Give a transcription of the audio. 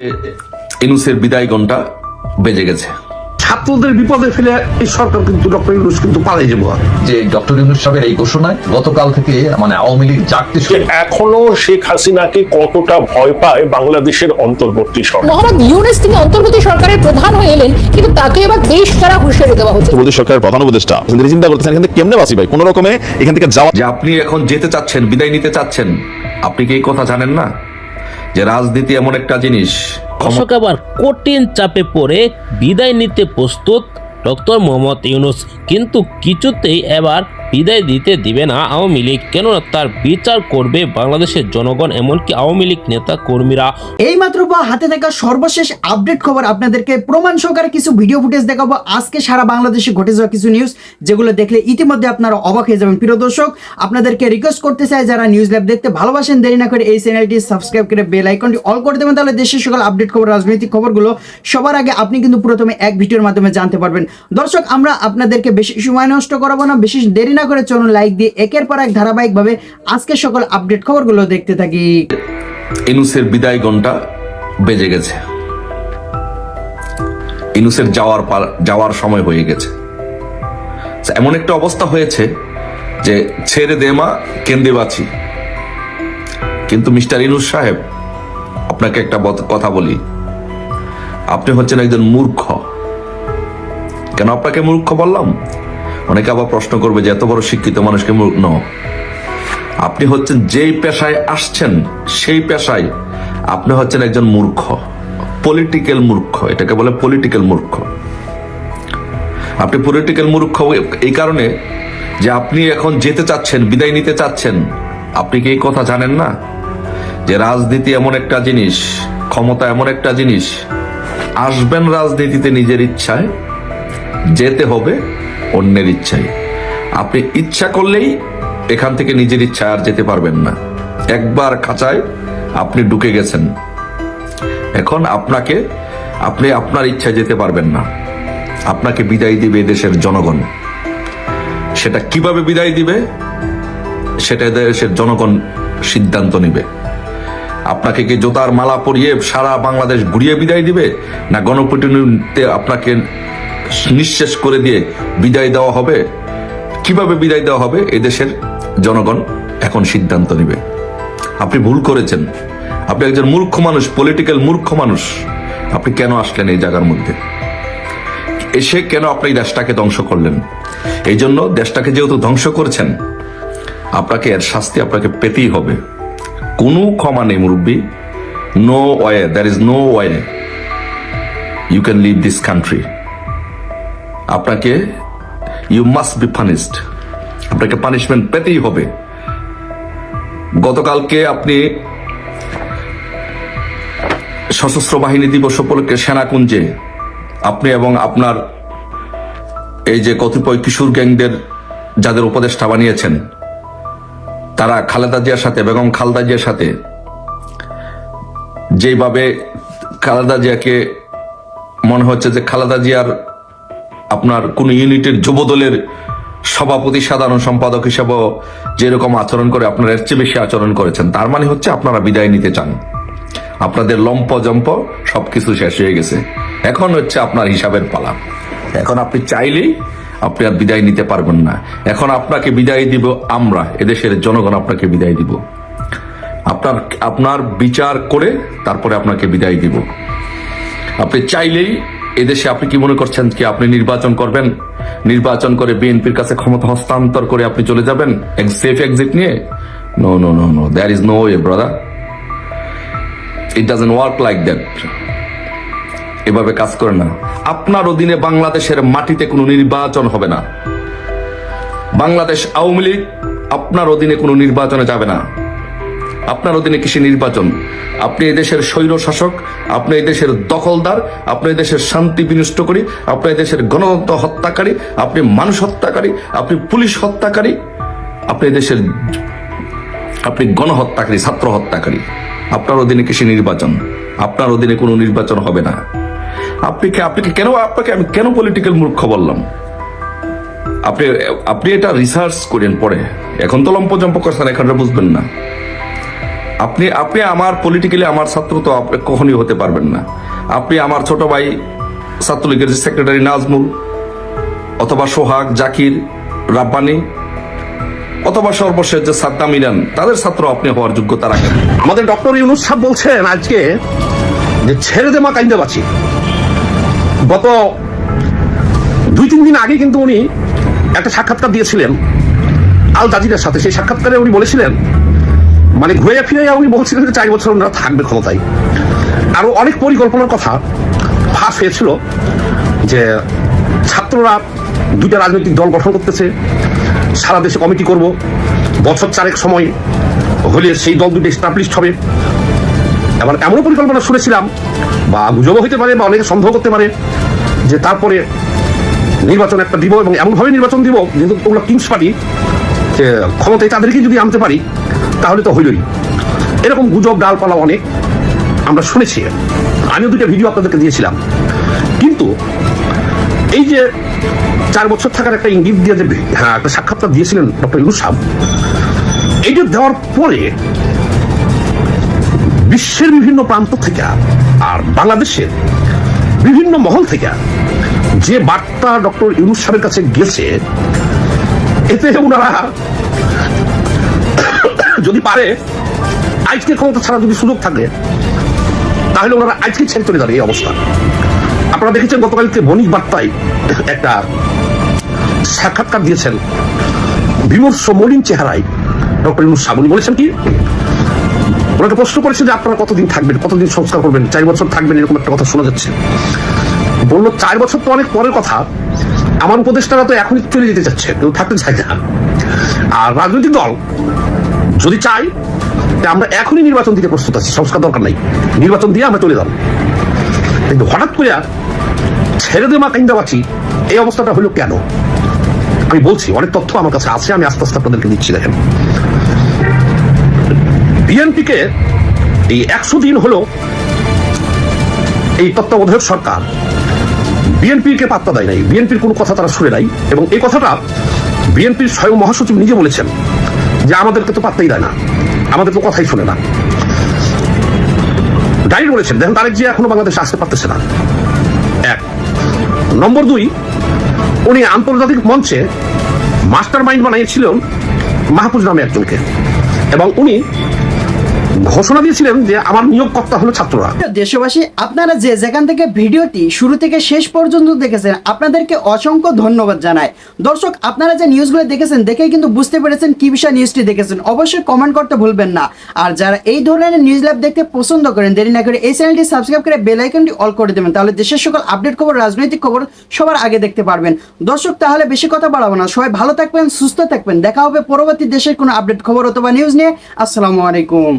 ইউনূসের বিদায় ঘণ্টা বেজে গেছে। ছাত্রদের বিপদে ফেলে এই সরকার কিন্তু ডক্টর ইউনূস কিন্তু পালিয়ে যাবো। যে ডক্টর ইউনূস সাহেবের এই ঘোষণায় গতকাল থেকে আওয়ামী লীগ জাগতে শুরু। এখনো শেখ হাসিনাকে কতটা ভয় পায় বাংলাদেশের অন্তর্বর্তী সরকার। মোহাম্মদ ইউনূস তিনি অন্তর্বর্তী সরকারের প্রধান হয়ে এলেন, কিন্তু তাকে এবার দেশ ছাড়া হুঁশিয়ারি দেওয়া হচ্ছে। মোদী সরকারের প্রধান উপদেষ্টা চিন্তা করতেছেন এখান থেকে কেমনে বাঁচি ভাই, কোন রকমে এখান থেকে যাওয়া। যে আপনি এখন যেতে চাচ্ছেন, বিদায় নিতে চাচ্ছেন, আপনি কি এই কথা জানেন না যে রাজনীতি এমন একটা জিনিস। দর্শক আবার কঠিন চাপে পড়ে বিদায় নিতে প্রস্তুত ডক্টর মোহাম্মদ ইউনূস, কিন্তু কিছুতেই এবার বিদায় দিতে দিবে না আওয়ামী লীগ, কেননা তার বিচার করবে বাংলাদেশের জনগণ, এমনকি আওয়ামী লীগ নেতা কর্মীরা। এইমাত্র হাতে থাকা সর্বশেষ আপডেট খবর আপনাদেরকে প্রমাণ সহকারে কিছু ভিডিও ফুটেজ দেখাবো। আজকে সারা বাংলাদেশে ঘটে যাওয়া কিছু নিউজ, যেগুলো দেখলে ইতিমধ্যে আপনারা অবাক হয়ে যাবেন। প্রিয় দর্শক, আপনাদেরকে রিকোয়েস্ট করতে চাই যারা নিউজ ল্যাব দেখতে ভালোবাসেন, দেরি না করে এই চ্যানেলটি সাবস্ক্রাইব করে বেল আইকনটি অল করে দেবেন, তাহলে দেশের সকল আপডেট খবর, রাজনৈতিক খবরগুলো সবার আগে আপনি কিন্তু প্রথমে এক ভিডিওর মাধ্যমে জানতে পারবেন। দর্শক, আমরা আপনাদেরকে বেশি সময় নষ্ট করাবো না, বেশি দেরি না করে চলুন লাইক দিয়ে একের পর এক ধারাবাহিকভাবে আজকে সকল আপডেট খবরগুলো দেখতে থাকি। ইউনূসের বিদায় ঘণ্টা বেজে গেছে। ইউনূসের যাওয়ার সময় হয়ে গেছে। এমন একটা অবস্থা হয়েছে যে ছেড়ে দে মা কেন্দে বাঁচি। কিন্তু মিস্টার ইউনূস সাহেব, আপনাকে একটা কথা বলি, আপনি হচ্ছেন একজন মূর্খ। কেন আপনাকে মূর্খ বললাম? অনেকে আবার প্রশ্ন করবে যে এত বড় শিক্ষিত মানুষকে মূর্খ। আপনি হচ্ছেন যেই পেশায় আসছেন সেই পেশায় আপনি হচ্ছেন একজন মূর্খ, পলিটিক্যাল মূর্খ। এটাকে বলে পলিটিক্যাল মূর্খ। আপনি পলিটিক্যাল মূর্খ এই কারণে যে আপনি এখন যেতে চাচ্ছেন, বিদায় নিতে চাচ্ছেন। আপনি কি এই কথা জানেন না যে রাজনীতি এমন একটা জিনিস, ক্ষমতা এমন একটা জিনিস, আসবেন রাজনীতিতে নিজের ইচ্ছায়, যেতে হবে অন্যের ইচ্ছায়। আপনি ইচ্ছা করলেই এখান থেকে নিজের ইচ্ছায় আর যেতে পারবেন না। একবার খাঁচায় আপনি ঢুকে গেছেন, এখন আপনি আপনার ইচ্ছায় যেতে পারবেন না। আপনাকে বিদায় দিবে দেশের জনগণ। সেটা কিভাবে বিদায় দিবে সেটা দেশের জনগণ সিদ্ধান্ত নিবে। আপনাকে কি জোতার মালা পরিয়ে সারা বাংলাদেশ ঘুরিয়ে বিদায় দিবে, না গণপিটুনিতে আপনাকে নিঃশেষ করে দিয়ে বিদায় দেওয়া হবে? কিভাবে বিদায় দেওয়া হবে এদেশের জনগণ এখন সিদ্ধান্ত নেবে। আপনি ভুল করেছেন, আপনি একজন মূর্খ মানুষ, পলিটিক্যাল মূর্খ মানুষ। আপনি কেন আসলেন এই জায়গার মধ্যে? এসে কেন আপনি দেশটাকে ধ্বংস করলেন? এই জন্য দেশটাকে যেহেতু ধ্বংস করেছেন, আপনাকে এর শাস্তি আপনাকে পেতেই হবে। কোনো ক্ষমা নেই মুরব্বী। No way, there is no way you can leave this country. আপনাকে ইউ মাস্ট বি পানিশড। আপনাকে পানিশমেন্ট পেতেই হবে। গতকালকে আপনি সশস্ত্র বাহিনী দিবস উপলক্ষে সেনাকুঞ্জে আপনি এবং আপনার এই যে কতিপয় কিশোর গ্যাংদের যাদের উপদেষ্টা বানিয়েছেন, তারা খালেদা জিয়ার সাথে, বেগম খালেদা জিয়ার সাথে যেভাবে খালেদা জিয়াকে মনে হচ্ছে যে খালেদা জিয়ার আপনার কোন ইউনিটের যুবদলের সভাপতি, সাধারণ সম্পাদক হিসেবে যেরকম আচরণ করে আপনারা এর চেয়ে বেশি আচরণ করেছেন। তার মানে হচ্ছে আপনারা বিদায় নিতে চান। আপনাদের লম্প জম্প সবকিছু শেষ হয়ে গেছে। এখন হচ্ছে আপনার হিসাবের পালা। এখন আপনি চাইলেই আপনি আর বিদায় নিতে পারবেন না। এখন আপনাকে বিদায় দিব আমরা, এদেশের জনগণ আপনাকে বিদায় দিব। আপনার বিচার করে তারপরে আপনাকে বিদায় দিব। আপনি চাইলেই এদেশে, আপনি কি মনে করছেন কি আপনি নির্বাচন করবেন, নির্বাচন করে বিএনপির কাছে ক্ষমতা হস্তান্তর করে আপনি চলে যাবেন সেফ এক্সিট নিয়ে? No no no no, there is no way brother. It doesn't work like that. এভাবে কাজ করে না। আপনার অধীনে বাংলাদেশের মাটিতে কোনো নির্বাচন হবে না। বাংলাদেশ আওয়ামী লীগ আপনার অধীনে কোনো নির্বাচনে যাবে না। আপনার অধীনে কিসে নির্বাচন? আপনি এই দেশের স্বৈর শাসক, আপনি এই দেশের দখলদার, আপনি এই দেশের শান্তি বিনষ্ট করি, আপনি এই দেশের গণতন্ত্র হত্যাকারী, আপনি মানুষ হত্যাকারী, আপনি পুলিশ হত্যাকারী, আপনি এই দেশের গণহত্যাকারী, ছাত্র হত্যাকারী। আপনার অধীনে কিসে নির্বাচন? আপনার অধীনে কোনো নির্বাচন হবে না। আপনাকে আমি কেন পলিটিক্যাল মূর্খ বললাম? আপনি এটা রিসার্চ করেন পরে। এখন তো লম্পজম্প করছেন, এখানটা বুঝবেন না। আপনি আপনি আমার পলিটিক্যালি আমার ছাত্র তো আপনি কখনই হতে পারবেন না। আপনি আমার ছোট ভাই ছাত্রলীগের যে সেক্রেটারি নাজমুল, অথবা সোহাগ, জাকির, রাব্বানি, অথবা সর্বশেষ যে সাদ্দাম ইরান, তাদের ছাত্র আপনি হওয়ার যোগ্যতা রাখেন। আমাদের ডক্টর ইউনূস সাহেব বলছেন আজকে যে ছেড়ে দে মা কাইন্দে বাঁচি। গত 2-3 দিন আগে কিন্তু উনি একটা সাক্ষাৎকার দিয়েছিলেন আল জাজিরার সাথে। সেই সাক্ষাৎকারে উনি বলেছিলেন, মানে ঘুরে ফিরে উনি বলছিলেন যে 4 বছর ওনারা থাকবে ক্ষমতায়। আরো অনেক পরিকল্পনার কথা ফাঁস হয়েছিল, যে ছাত্ররা 2টা রাজনৈতিক দল গঠন করতেছে, সারা দেশে কমিটি করব, বছর 4 সময় হলে সেই দল 2টা এস্টাবলিশড হবে। এবার এমনও পরিকল্পনা শুনেছিলাম, বা গুজবও হইতে পারে বা অনেকে সন্দেহ করতে পারে, যে তারপরে নির্বাচন একটা দিব এবং এমনভাবে নির্বাচন দিব যেহেতু ওগুলো কিংস পার্টি, যে ক্ষমতায় তাদেরকে যদি আনতে পারি তাহলে তো হইলই। এরকম গুজব ডালপালা অনেক আমরা শুনেছি। আমিও 2টা ভিডিও আপনাদেরকে দিয়েছিলাম। কিন্তু এই যে 4 বছর থাকার একটা ইঙ্গিত দিয়ে দেবে, হ্যাঁ, একটা সাক্ষাৎকার দিয়েছিলেন ডক্টর ইউনূস সাহেব, এইটা দেওয়ার পরে বিশ্বের বিভিন্ন প্রান্ত থেকে আর বাংলাদেশের বিভিন্ন মহল থেকে যে বার্তা ডক্টর ইউনূস সাহেবের কাছে গেছে, এতে ওনারা যদি পারে আজকে ক্ষমতা ছাড়া যদি সুযোগ থাকে তাহলে ওনারা আজকে ছেড়ে চলে যাবে। এই অবস্থা আপনারা দেখেছেন, গতকালকে বণিক বার্তায় একটা সাক্ষাৎকার দিয়েছেন বিমর্ষ মলিন চেহারায় ডক্টর ইউনূস সাহেব। উনি বলেছেন কি, ওনাকে প্রশ্ন করেছে যে আপনারা কতদিন থাকবেন, কতদিন সংস্কার করবেন, 4 বছর থাকবেন, এরকম একটা কথা শোনা যাচ্ছে। বললো 4 বছর তো অনেক পরের কথা, আমার উপদেষ্টারা তো এখনই চলে যেতে চাচ্ছে, কেউ থাকতে চায় না। আর রাজনৈতিক দল যদি চাই আমরা এখনই নির্বাচন দিতে প্রস্তুত আছি, সংস্কার দরকার নাই, নির্বাচন দিয়ে আমরা চলে যাব। কিন্তু হঠাৎ করে ছেড়ে দে মা কাইন্দা বাঁচি, এই অবস্থাটা হলো কেন? আমি বলছি, অনেক তথ্য আমার কাছে আছে, আমি আস্তে আস্তে আপনাদেরকে দিচ্ছি। দেখেন, বিএনপিকে এই 100 দিন হলো এই তত্ত্বাবধায়ক সরকার বিএনপিকে পাত্তা দেয় নাই, বিএনপির কোনো কথা তারা শুনে নাই। এবং এই কথাটা বিএনপির স্বয়ং মহাসচিব নিজে বলেছেন যে আমাদেরকে তো পাত্তাই দেয় না, আমাদের তো কথাই শুনে না। ডাইরেক্ট বলেছেন। দেখেন, তারেক জিয়া এখনো বাংলাদেশে আসতে পারতেছে না, 1 নম্বর 2, উনি আন্তর্জাতিক মঞ্চে মাস্টার মাইন্ড বানিয়েছিলেন মাহফুজ নামে একজনকে, এবং উনি ঘোষণা দিয়েছিলেন যে আমার নিয়োগকর্তা হলো ছাত্ররা। দেশবাসী, আপনারা যে যেখান থেকে ভিডিওটি শুরু থেকে শেষ পর্যন্ত দেখেছেন, আপনাদেরকে অসংখ্য ধন্যবাদ জানাই। দর্শক, আপনারা যে নিউজগুলো দেখেছেন দেখেই কিন্তু বুঝতে পেরেছেন কি বিষয় নিউজটি দেখেছেন। অবশ্যই কমেন্ট করতে ভুলবেন না। আর যারা এই ধরনের নিউজ লাইভ দেখতে পছন্দ করেন, দেরি না করে এই চ্যানেলটি সাবস্ক্রাইব করে বেল আইকনটি অল করে দেবেন, তাহলে দেশের সকল আপডেট খবর, রাজনৈতিক খবর সবার আগে দেখতে পারবেন। দর্শক, তাহলে বেশি কথা বাড়াবো না, সবাই ভালো থাকবেন, সুস্থ থাকবেন। দেখা হবে পরবর্তী দেশের কোনো আপডেট খবর অথবা নিউজ নিয়ে। আসসালামু আলাইকুম।